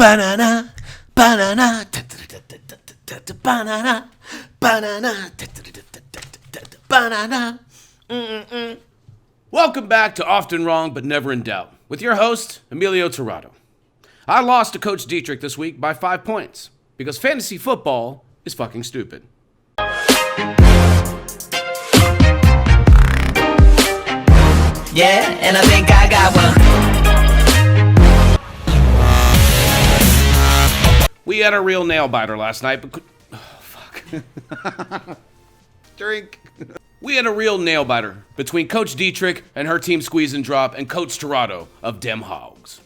Banana, banana, banana, banana, banana. Welcome back to Often Wrong But Never in Doubt with your host, Emilio Torrado. I lost to Coach Dietrich this week by 5 points because fantasy football is fucking stupid. Yeah, and I think I got one. We had a real nail biter last night, but Drink. We had a real nail biter between Coach Dietrich and her team Squeeze and Drop and Coach Torrado of Dem Hogs.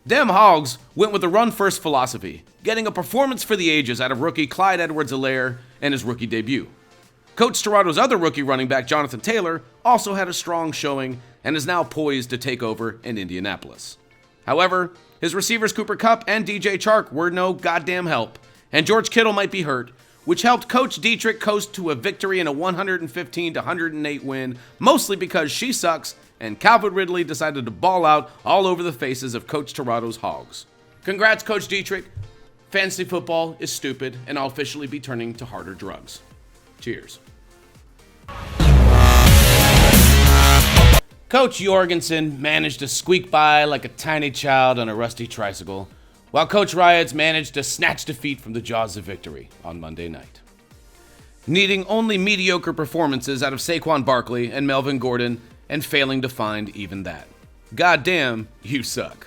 Dem Hogs went with a run-first philosophy, getting a performance for the ages out of rookie Clyde Edwards-Helaire in his rookie debut. Coach Torrado's other rookie running back, Jonathan Taylor, also had a strong showing and is now poised to take over in Indianapolis. However, his receivers Cooper Kupp and DJ Chark were no goddamn help, and George Kittle might be hurt, which helped Coach Dietrich coast to a victory in a 115-108 win, mostly because she sucks and Calvin Ridley decided to ball out all over the faces of Coach Torrado's Hogs. Congrats, Coach Dietrich. Fantasy football is stupid, and I'll officially be turning to harder drugs. Cheers. Coach Jorgensen managed to squeak by like a tiny child on a rusty tricycle, while Coach Riots managed to snatch defeat from the jaws of victory on Monday night. Needing only mediocre performances out of Saquon Barkley and Melvin Gordon, and failing to find even that. Goddamn, you suck.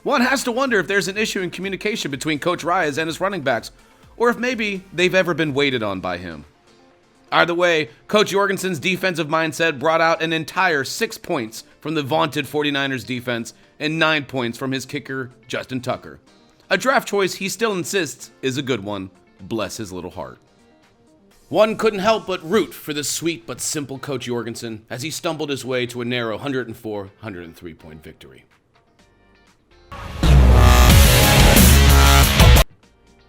One has to wonder if there's an issue in communication between Coach Riots and his running backs, or if maybe they've ever been waited on by him. Either way, Coach Jorgensen's defensive mindset brought out an entire 6 points from the vaunted 49ers defense and 9 points from his kicker, Justin Tucker. A draft choice he still insists is a good one, bless his little heart. One couldn't help but root for the sweet but simple Coach Jorgensen as he stumbled his way to a narrow 104-103 point victory.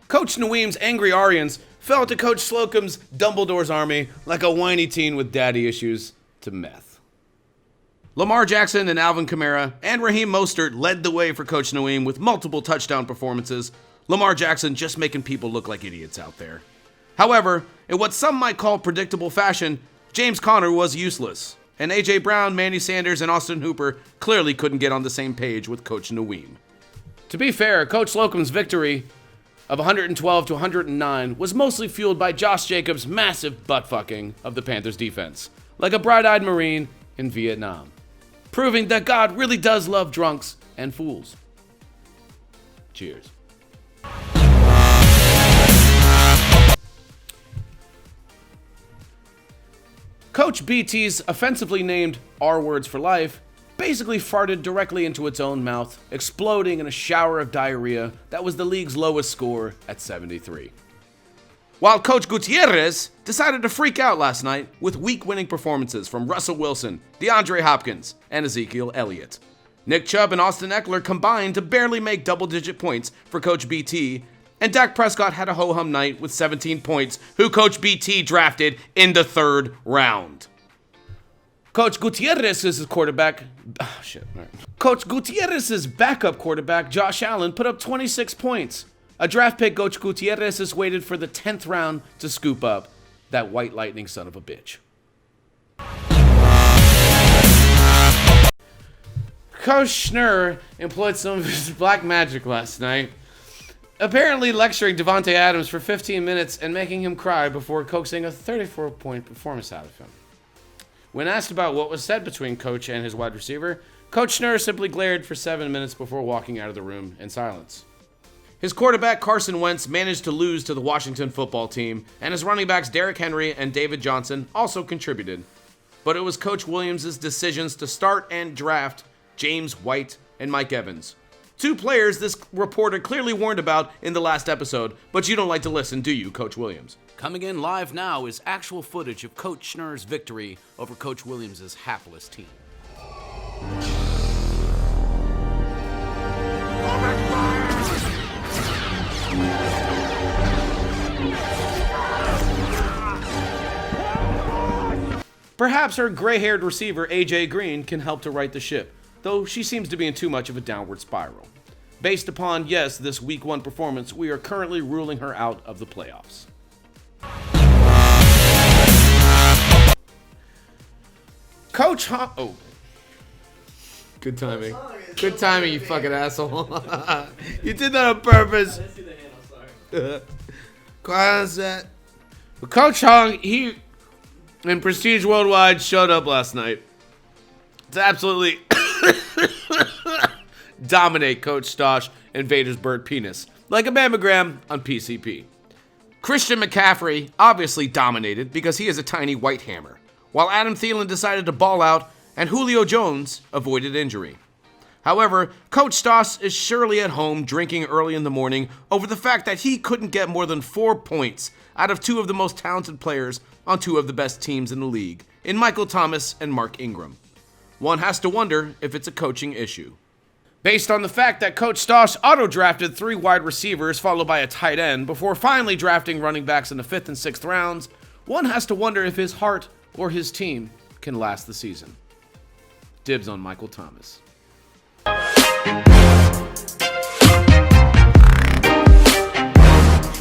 Coach Naweem's angry Aryans fell to Coach Slocum's Dumbledore's army like a whiny teen with daddy issues to meth. Lamar Jackson and Alvin Kamara and Raheem Mostert led the way for Coach Naweem with multiple touchdown performances, Lamar Jackson just making people look like idiots out there. However, in what some might call predictable fashion, James Conner was useless, and A.J. Brown, Manny Sanders, and Austin Hooper clearly couldn't get on the same page with Coach Naweem. To be fair, Coach Slocum's victory of 112-109 was mostly fueled by Josh Jacobs' massive butt-fucking of the Panthers' defense, like a bright-eyed Marine in Vietnam, proving that God really does love drunks and fools. Cheers. Coach BT's offensively named R-Words for Life basically farted directly into its own mouth, exploding in a shower of diarrhea that was the league's lowest score at 73. While Coach Gutierrez decided to freak out last night with week-winning performances from Russell Wilson, DeAndre Hopkins, and Ezekiel Elliott. Nick Chubb and Austin Eckler combined to barely make double-digit points for Coach BT, and Dak Prescott had a ho-hum night with 17 points, who Coach BT drafted in the 3rd round. Coach Gutierrez's quarterback, Coach Gutierrez's backup quarterback, Josh Allen, put up 26 points. A draft pick Coach Gutierrez has waited for the 10th round to scoop up. That white lightning son of a bitch. Coach Schnurr employed some of his black magic last night, apparently lecturing Devontae Adams for 15 minutes and making him cry before coaxing a 34-point performance out of him. When asked about what was said between Coach and his wide receiver, Coach Schnurr simply glared for 7 minutes before walking out of the room in silence. His quarterback Carson Wentz managed to lose to the Washington football team, and his running backs Derrick Henry and David Johnson also contributed. But it was Coach Williams' decisions to start and draft James White and Mike Evans. 2 players this reporter clearly warned about in the last episode, but you don't like to listen, do you, Coach Williams? Coming in live now is actual footage of Coach Schnurr's victory over Coach Williams' hapless team. Perhaps her gray-haired receiver, A.J. Green, can help to right the ship, though she seems to be in too much of a downward spiral. Based upon, yes, this Week 1 performance, we are currently ruling her out of the playoffs. Coach Hong... Oh. Good timing. Good timing, you fucking asshole. You did that on purpose. I didn't see the hand, I'm sorry. Quiet on set. But Coach Hong, he, in Prestige Worldwide, showed up last night to absolutely dominate Coach Stosh and Vader's bird penis like a mammogram on PCP. Christian McCaffrey obviously dominated because he is a tiny white hammer, while Adam Thielen decided to ball out and Julio Jones avoided injury. However, Coach Stoss is surely at home drinking early in the morning over the fact that he couldn't get more than 4 points out of 2 of the most talented players on 2 of the best teams in the league, in Michael Thomas and Mark Ingram. One has to wonder if it's a coaching issue. Based on the fact that Coach Stoss auto-drafted 3 wide receivers followed by a tight end before finally drafting running backs in the 5th and 6th rounds, one has to wonder if his heart or his team can last the season. Dibs on Michael Thomas.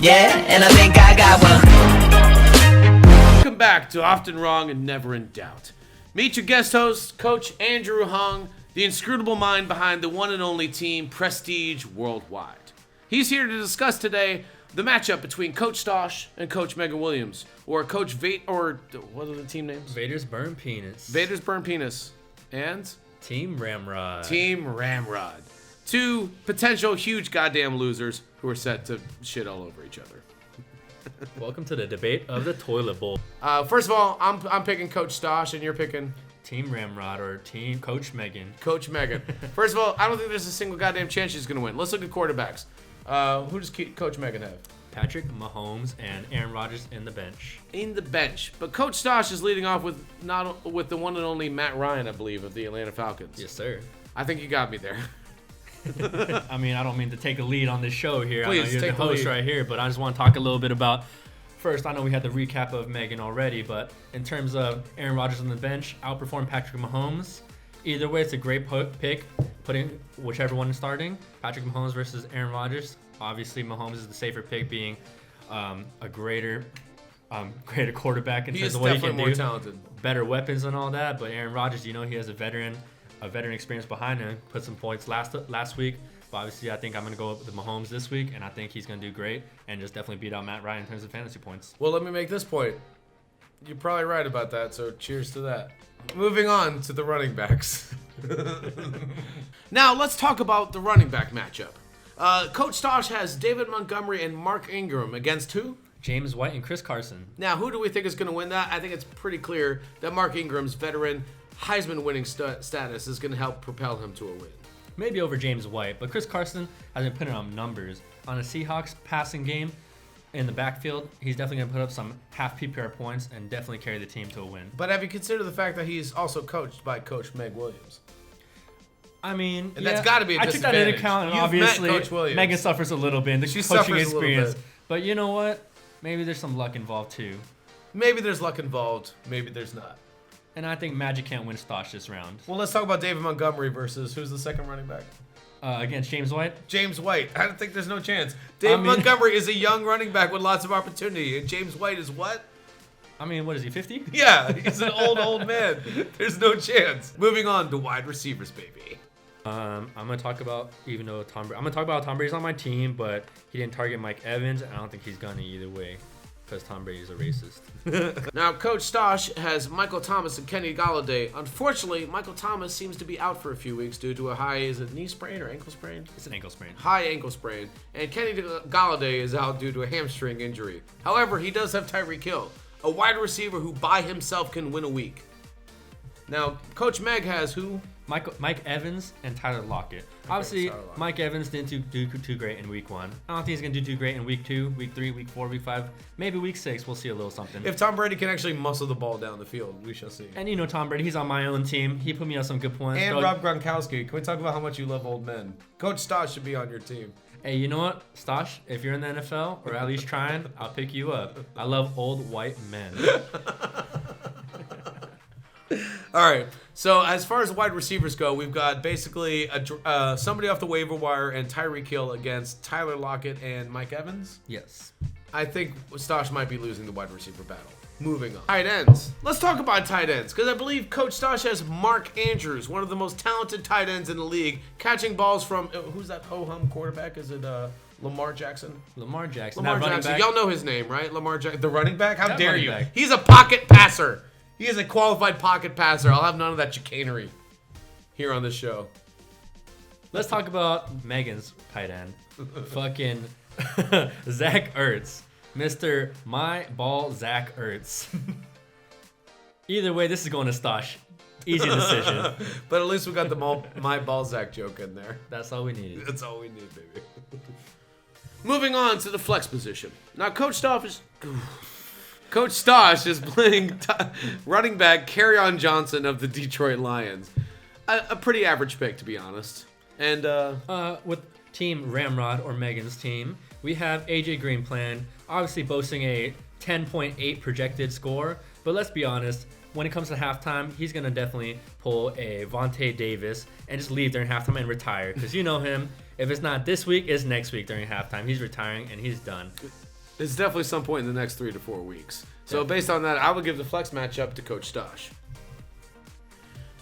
Yeah, and I think I got one. Welcome back to Often Wrong and Never in Doubt. Meet your guest host, Coach Andrew Hung, the inscrutable mind behind the one and only team, Prestige Worldwide. He's here to discuss today the matchup between Coach Stosh and Coach Megan Williams, or Coach or what are the team names? Vader's Burn Penis. Vader's Burn Penis. And? Team Ramrod. Team Ramrod. 2 potential huge goddamn losers who are set to shit all over each other. Welcome to the debate of the toilet bowl. First of all, I'm picking Coach Stosh, and you're picking Team Ramrod or Team Coach Megan. Coach Megan. First of all, I don't think there's a single goddamn chance she's gonna win. Let's look at quarterbacks. Who does Coach Megan have? Patrick Mahomes and Aaron Rodgers in the bench. In the bench, but Coach Stosh is leading off with the one and only Matt Ryan, I believe, of the Atlanta Falcons. Yes, sir. I think you got me there. I mean, I don't mean to take a lead on this show here. Please, I know you're take the host right here, but I just want to talk a little bit about. First, I know we had the recap of Megan already, but in terms of Aaron Rodgers on the bench, outperformed Patrick Mahomes. Either way, it's a great pick, putting whichever one is starting. Patrick Mahomes versus Aaron Rodgers. Obviously, Mahomes is the safer pick, being a greater quarterback in terms of what he can do. He's definitely more talented. Better weapons and all that, but Aaron Rodgers, he has a veteran experience behind him. Put some points last week. But obviously, I think I'm going to go with Mahomes this week, and I think he's going to do great and just definitely beat out Matt Ryan in terms of fantasy points. Well, let me make this point. You're probably right about that, so cheers to that. Moving on to the running backs. Now, let's talk about the running back matchup. Coach Stosh has David Montgomery and Mark Ingram against who? James White and Chris Carson. Now, who do we think is going to win that? I think it's pretty clear that Mark Ingram's veteran Heisman winning status is going to help propel him to a win. Maybe over James White, but Chris Carson has been putting up numbers. On a Seahawks passing game in the backfield, he's definitely going to put up some half PPR points and definitely carry the team to a win. But have you considered the fact that he's also coached by Coach Meg Williams? I mean, and that's got to be a disadvantage. I took that into account, and obviously Megan suffers a little bit in the coaching experience. But you know what? Maybe there's some luck involved too. Maybe there's luck involved. Maybe there's not. And I think Magic can't win Stosh this round. Well, let's talk about David Montgomery versus who's the second running back? Against James White? James White. I don't think there's no chance. Montgomery is a young running back with lots of opportunity. And James White is what? I mean, what is he, 50? Yeah, he's an old man. There's no chance. Moving on to wide receivers, baby. I'm gonna talk about Tom Brady's on my team, but he didn't target Mike Evans, and I don't think he's gonna either way, because Tom Brady is a racist. Now, Coach Stosh has Michael Thomas and Kenny Golladay. Unfortunately, Michael Thomas seems to be out for a few weeks due to a is it knee sprain or ankle sprain? It's an ankle sprain. High ankle sprain. And Kenny Golladay is out due to a hamstring injury. However, he does have Tyreek Hill, a wide receiver who by himself can win a week. Now, Coach Meg has who? Mike Evans and Tyler Lockett. Obviously, Mike Evans didn't do too great in week 1. I don't think he's going to do too great in week 2, week 3, week 4, week 5. Maybe week 6, we'll see a little something. If Tom Brady can actually muscle the ball down the field, we shall see. And Tom Brady, he's on my own team. He put me on some good points. And Rob Gronkowski. Can we talk about how much you love old men? Coach Stosh should be on your team. Hey, you know what, Stosh? If you're in the NFL, or at least trying, I'll pick you up. I love old white men. All right. So as far as wide receivers go, we've got basically somebody off the waiver wire and Tyreek Hill against Tyler Lockett and Mike Evans. Yes. I think Stosh might be losing the wide receiver battle. Moving on. Tight ends. Let's talk about tight ends, because I believe Coach Stosh has Mark Andrews, one of the most talented tight ends in the league, catching balls from, who's that ho-hum quarterback? Is it Lamar Jackson? Lamar Jackson. Lamar That running Jackson. back. Y'all know his name, right? Lamar Jackson. The running back? How That dare running you? back. He's a pocket passer. He is a qualified pocket passer. I'll have none of that chicanery here on this show. Let's talk about Megan's tight end. Fucking Zach Ertz. Mr. My Ball Zach Ertz. Either way, this is going to Stosh. Easy decision. But at least we got the my Balzac joke in there. That's all we needed. That's all we need, baby. Moving on to the flex position. Now, Coach Stosh is playing running back Kerryon Johnson of the Detroit Lions. A pretty average pick, to be honest. And with Team Ramrod or Megan's team, we have AJ Green playing, obviously boasting a 10.8 projected score. But let's be honest, when it comes to halftime, he's going to definitely pull a Vontae Davis and just leave during halftime and retire. Because you know him, if it's not this week, it's next week during halftime. He's retiring and he's done. it's definitely some point in the next 3 to 4 weeks. So based on that, I would give the flex matchup to Coach Stosh.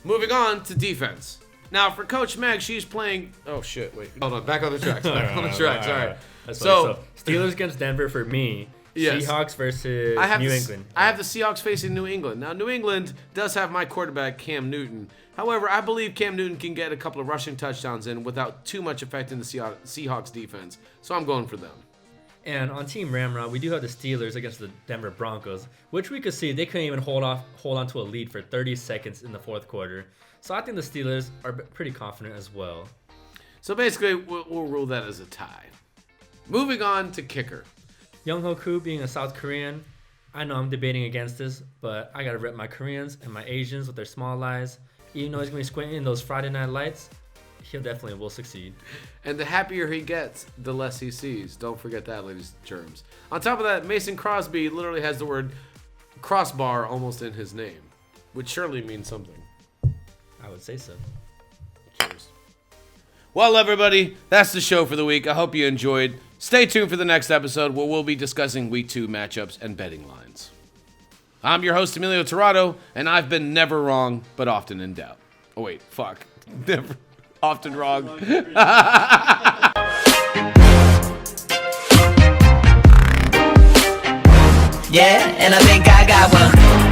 Moving on to defense. Now, for Coach Meg, she's playing... Oh, shit. Wait. Hold on. Back on the tracks. All right. So, Steelers against Denver for me. Yes. Seahawks versus New England. I have the Seahawks facing New England. Now, New England does have my quarterback, Cam Newton. However, I believe Cam Newton can get a couple of rushing touchdowns in without too much affecting the Seahawks defense. So I'm going for them. And on Team Ramrod, we do have the Steelers against the Denver Broncos, which we could see they couldn't even hold on to a lead for 30 seconds in the fourth quarter. So I think the Steelers are pretty confident as well. So basically, we'll rule that as a tie. Moving on to kicker. Young-Ho Koo being a South Korean, I know I'm debating against this, but I gotta rep my Koreans and my Asians with their small eyes. Even though he's gonna be squinting in those Friday night lights, he definitely will succeed. And the happier he gets, the less he sees. Don't forget that, ladies and germs. On top of that, Mason Crosby literally has the word crossbar almost in his name, which surely means something. I would say so. Cheers. Well, everybody, that's the show for the week. I hope you enjoyed. Stay tuned for the next episode where we'll be discussing Week 2 matchups and betting lines. I'm your host, Emilio Torrado, and I've been never wrong, but often in doubt. Oh, wait, fuck. Never, often wrong. Yeah, and I think I got one.